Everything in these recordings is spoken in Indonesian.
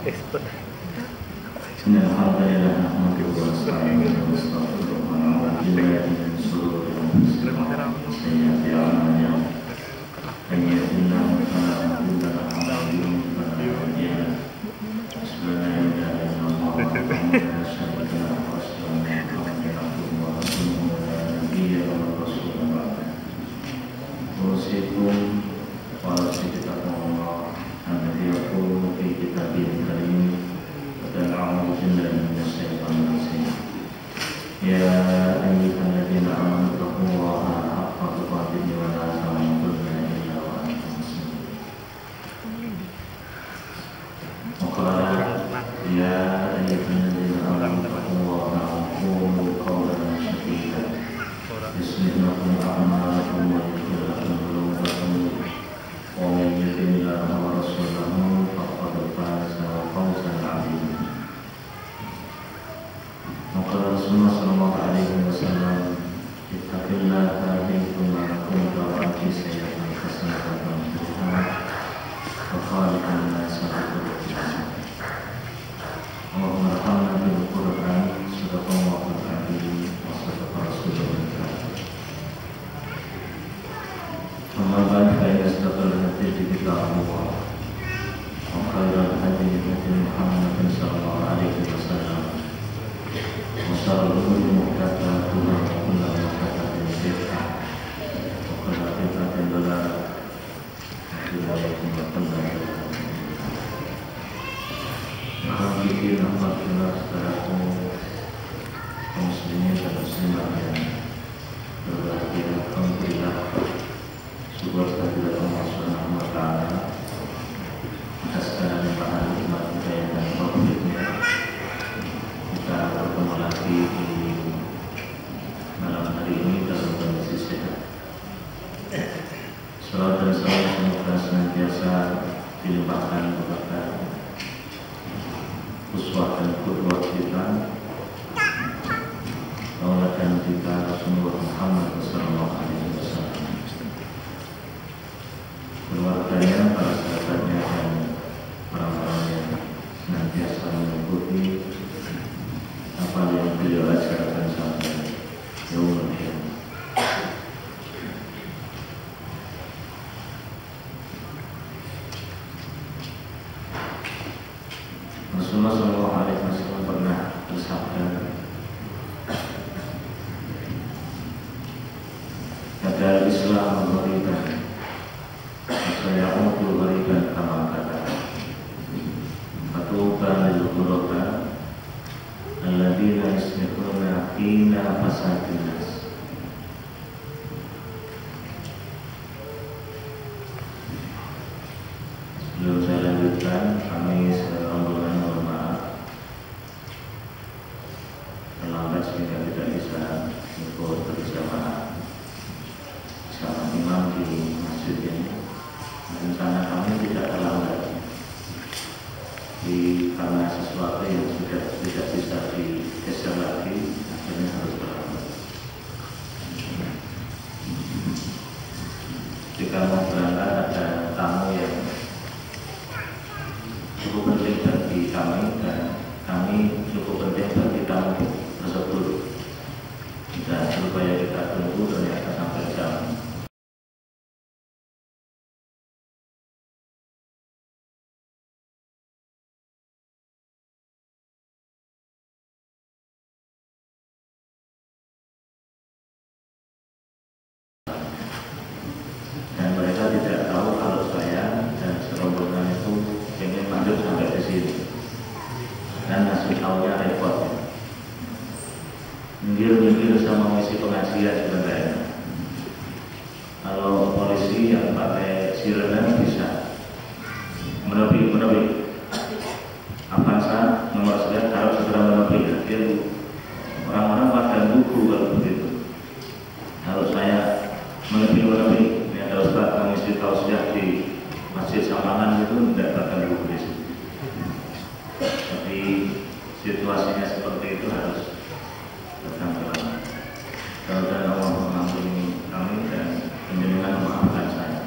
Alhamdulillah nahmaduhu wa nasta'inuhu wa nastaghfiruh wa na'udzu billahi min shururi anfusina wa sayyiati a'malina. Man yahdihillahu fala mudilla lahu wa man yudlil fala hadiya lahu. Asyhadu an la ilaha illallah wahdahu la syarika lahu wa asyhadu anna Muhammadan abduhu wa rasuluhu la nabiyya wa rasula ba'dahu. Usikum wa taqwa alladzi yaqulu fi kitabihi karim. Dan a'udzu billahi minasyaitonir rajim. Ya ayyuhalladzina amanu taqullaha haqqa tuqatih wa la tamutunna illa wa antum muslimun. Maqala ya ayyuhalladzina amanu taqullaha wa qulu qawlan sadida. Bismillahirrahmanirrahim wa yaghfir lakum dhunubakum wa man yuti'illaha wa rasulahu faqad faza fawzan 'azima. Maka Rasulullah sallallahu alaihi wasallam, ittaqillaha haitsuma kunta wa aqim as-salata hasanatan tuha wa khaliqan nasa bil ihsan. Allahumma arhamna bil Qur'an, sadaqallahu al-azim wa sadaqa rasulul karim. Amma ba'd, fa inna asdaqal hadits kitabullah wa khairal hadi hadi Muhammadin sallallahu alaihi wasallam. Masalah umur muhtadah Tuhan Tuhan muhtadah dan bid'ah Wakala bid'ah dan dolar Wilayah kumatan dan dolar Alhamdulillah Alhamdulillah saudaraku kaum muslimin dan muslimah yang berbahagia. Alhamdulillah syukur kehadirat Allah Subhanahu wa ta'ala atas segala limpahan nikmat hidayah dan taufiknya. Kita bertemu lagi di malam hari ini dalam kondisi sehat. Salawat dan salam semoga senantiasa dilimpahkan kepada uswah dan qudwah kita, tauladan kita Rasulullah Muhammad sallallahu alaihi wasallam, keluarganya, para sahabatnya dan orang-orang yang senantiasa mengikuti apa yang beliau ajarkan sampai yaumul qiyamah. Rasulullah sallallahu alaihi wasallam pernah bersabda, "Kata Islam ghariban, saya untuk ghariban kama kata. Fatuba lil ghuraba alladzina yasmi'una hina fasadin nas." Sebelum saya lanjutkan, kami serombongan mohon maaf terlambat sehingga tidak bisa ikut berjamaah bersama imam di masjid ini. Rencana kami tidak terlambat karena sesuatu yang sudah tidak bisa digeser lagi, akhirnya harus berlambat. Jika mau berangkat ada tamu yang cukup penting bagi kami dan kami cukup penting bagi tamu tersebut. Dan supaya kita tunggu ternyata sampai jam dan mereka tidak tahu kalau saya dan serombongan itu ingin lanjut sampai di sini. Dan ngasih tahunya repot. Minggir-minggir sama mengisi pengajian sebenarnya. Kalau polisi yang pakai sirene bisa menepi. Avanza nomor sekian harus segera menepi. Dia orang-orang pada buku kalau begitu. Kalau saya menepi, ini ada Ustaz mengisi tausiah di Masjid Samangan itu tidak akan buku di sini. Tapi situasinya seperti itu harus datang ke dalam. Dan Allah mengampuni kami dan menjenengan memaafkan saya.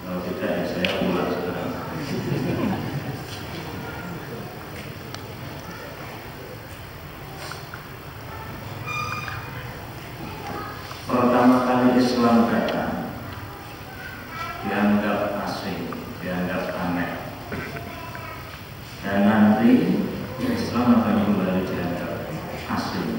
Kalau tidak ya saya pulang sekarang. Islam datang dianggap asing, dianggap aneh, dan nanti Islam akan kembali dianggap asing.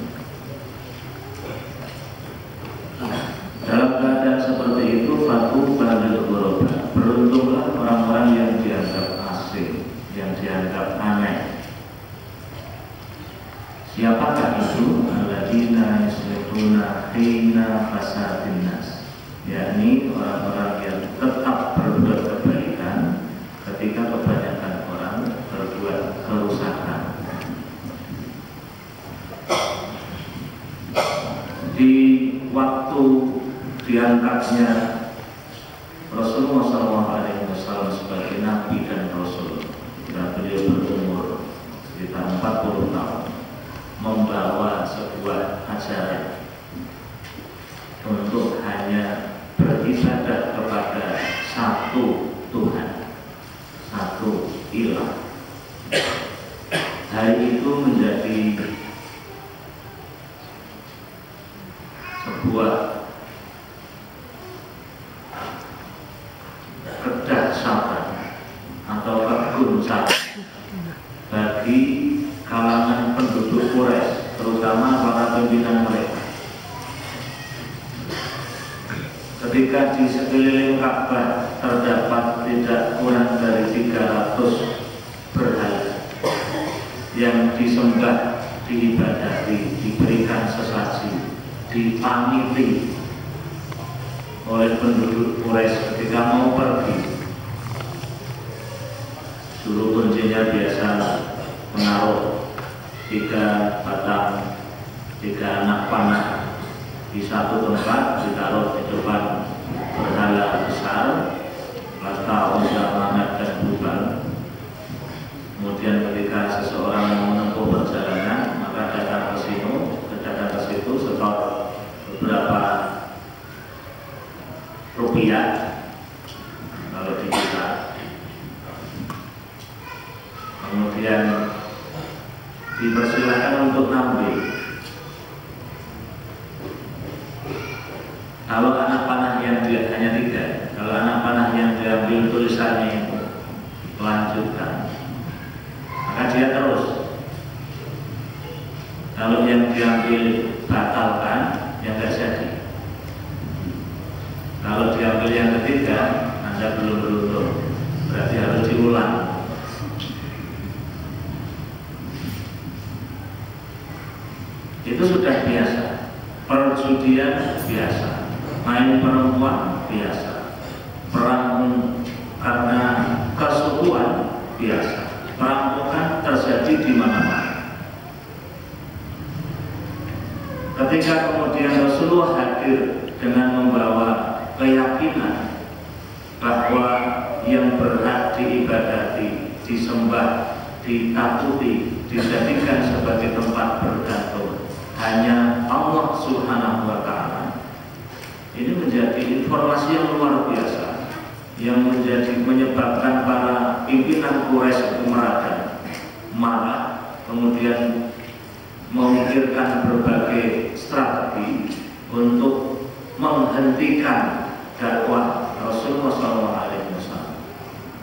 Dalam keadaan seperti itu, fatu balil ghuraba, beruntunglah orang-orang yang dianggap asing, yang dianggap aneh. Siapakah itu? Alladzina yuslihuna hina fasadin nas, yakni orang-orang yang tetap berbuat kebaikan ketika kebanyakan orang berbuat kerusakan. Di waktu diangkatnya Rasulullah SAW sebagai Nabi dan Rasul, dan beliau berumur sekitar 40 tahun, membawa sebuah ajaran untuk hanya beribadah kepada satu Tuhan, satu ilah. Hari itu menjadi sebuah kedahsyatan atau keguncangan bagi kalangan penduduk Quraisy, terutama para pimpinan mereka. Ketika di sekeliling Ka'bah terdapat tidak kurang dari 300 berhala yang disembah, diibadati, diberikan sesaji, dipamiti oleh penduduk Quraisy ketika mau pergi. Dulu kuncinya biasa menaruh 3 batang, 3 anak panah di satu tempat, ditaruh di depan berhala besar, Lata, Uzza, Manat, dan Hubal. Kemudian ketika seseorang mau menempuh perjalanan, maka datang ke situ setor beberapa rupiah kalau di kita. Kemudian dipersilakan untuk ngambil. Kalau anak panah yang hanya 3, kalau anak panah yang diambil tulisannya itu lanjutkan, maka dia terus. Kalau yang diambil batalkan, ya nggak jadi. Kalau diambil yang ketiga, Anda belum beruntung, berarti harus diulang. Itu sudah biasa. Perjudian biasa, main perempuan biasa, perang karena kesukuan biasa, perampokan terjadi di mana-mana. Ketika kemudian Rasulullah hadir dengan membawa keyakinan bahwa yang berhak diibadati, disembah, ditakuti, dijadikan sebagai tempat bergantung hanya Allah Subhanahu wa Ta'ala, ini menjadi informasi yang luar biasa, yang menyebabkan para pimpinan Quraisy itu marah, kemudian memikirkan berbagai strategi untuk menghentikan dakwah Rasulullah SAW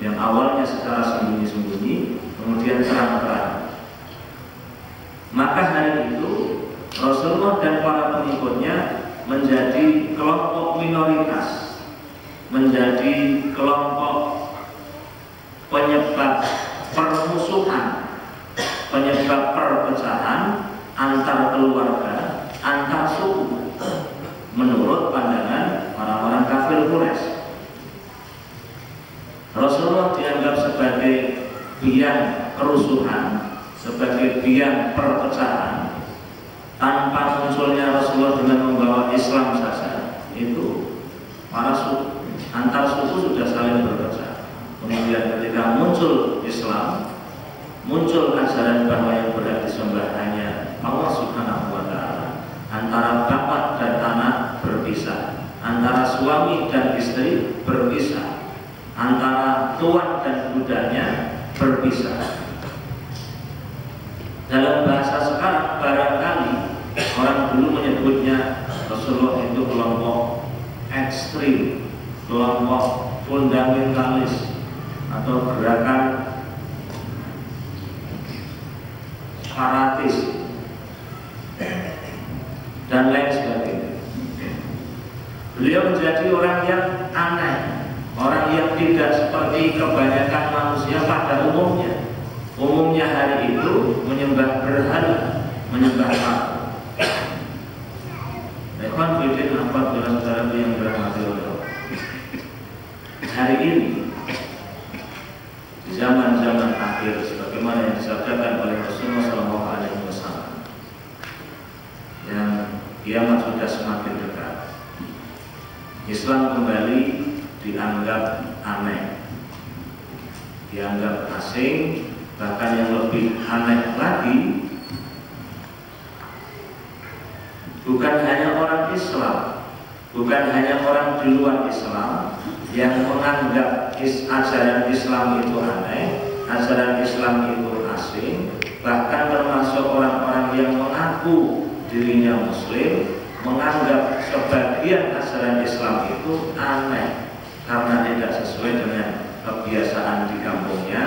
yang awalnya secara sembunyi-sembunyi, kemudian terang-terang. Maka hari itu Rasulullah dan para pengikutnya menjadi kelompok minoritas, menjadi kelompok penyebab permusuhan, penyebab perpecahan antar keluarga, antar suku, menurut pandangan orang-orang kafir Quraisy. Rasulullah dianggap sebagai biang kerusuhan, sebagai biang perpecahan. Tanpa munculnya Rasulullah dengan membawa Islam saja, itu para suku, antar suku sudah saling berpecah. Kemudian ketika muncul Islam, muncul ajaran bahwa yang berhak disembah hanya Allah Subhanahu wa Ta'ala, antara bapak dan anak berpisah, antara suami dan istri berpisah, antara tuan dan budaknya berpisah. Dalam bahasa sekarang barangkali orang dulu menyebutnya Rasulullah itu kelompok ekstrim, kelompok fundamentalis atau gerakan fanatis dan lain sebagainya. Beliau menjadi orang yang aneh, orang yang tidak seperti kebanyakan manusia pada umumnya. Umumnya hari itu menyembah berhala, menyembah patung. Ikhwan fillah, saudara yang dirahmati Allah. Hari ini di zaman-zaman akhir, sebagaimana yang disabdakan oleh Rasulullah SAW, yang kiamat sudah semakin dekat, Islam kembali dianggap aneh, dianggap asing, bahkan yang lebih aneh lagi, bukan hanya orang Islam, bukan hanya orang di luar Islam yang menganggap ajaran Islam itu aneh, ajaran Islam itu asing, bahkan termasuk orang-orang yang mengaku dirinya Muslim menganggap sebagian ajaran Islam itu aneh karena tidak sesuai dengan kebiasaan di kampungnya,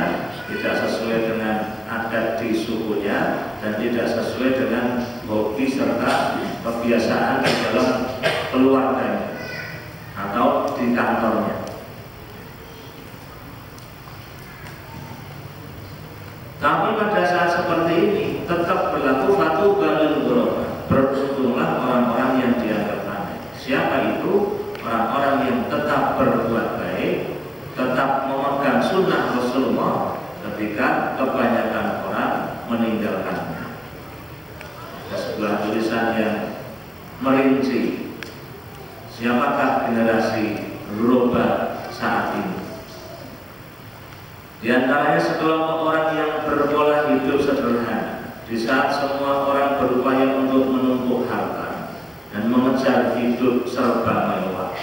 tidak sesuai dengan adat di sukunya, dan tidak sesuai dengan hobi serta kebiasaan di dalam keluarganya atau di kantornya. Tapi pada saat seperti ini tetap berlaku fatu balil ghuraba. Beruntunglah orang-orang yang dianggap aneh. Siapa itu? Orang-orang yang tetap berbuat baik, tetap memegang sunnah Rasulullah ketika kebanyakan orang meninggalkannya. Ada sebuah tulisan yang merinci siapakah generasi ghuraba saat ini. Di antaranya sekelompok orang yang berpola hidup sederhana. Di saat semua orang berupaya untuk menumpuk harta dan mengejar hidup serba mewah,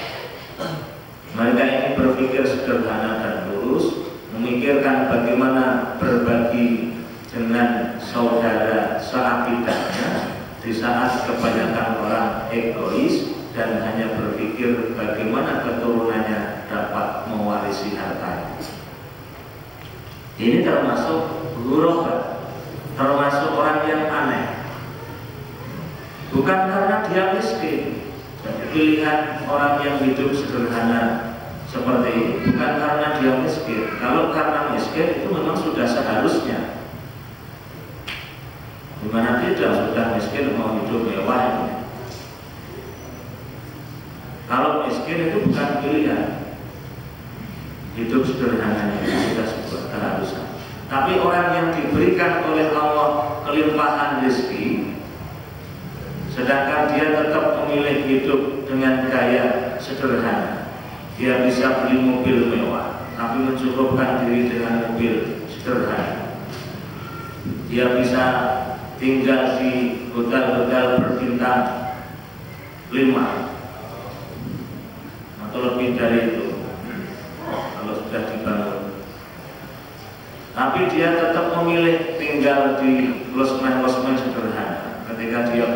mereka ini berpikir sederhana dan lurus, memikirkan bagaimana berbagi dengan saudara seakidahnya. Di saat kebanyakan orang egois dan hanya berpikir bagaimana keturunannya dapat mewarisi hartanya. Ini termasuk ghuraba, termasuk orang yang aneh. Bukan karena dia miskin, jadi pilihan orang yang hidup sederhana seperti ini bukan karena dia miskin. Kalau karena miskin itu memang sudah seharusnya. Dimana tidak sudah miskin mau hidup mewah ini. Kalau miskin itu bukan pilihan, hidup sederhananya sudah sebuah keharusan. Tapi orang yang diberikan oleh Allah kelimpahan rezeki, sedangkan dia tetap memilih hidup dengan gaya sederhana, dia bisa beli mobil mewah, tapi mencukupkan diri dengan mobil sederhana. Dia bisa tinggal di hotel-hotel berbintang 5 atau lebih dari itu kalau sudah dibangun. Tapi dia tetap memilih tinggal di losmen-losmen sederhana ketika dia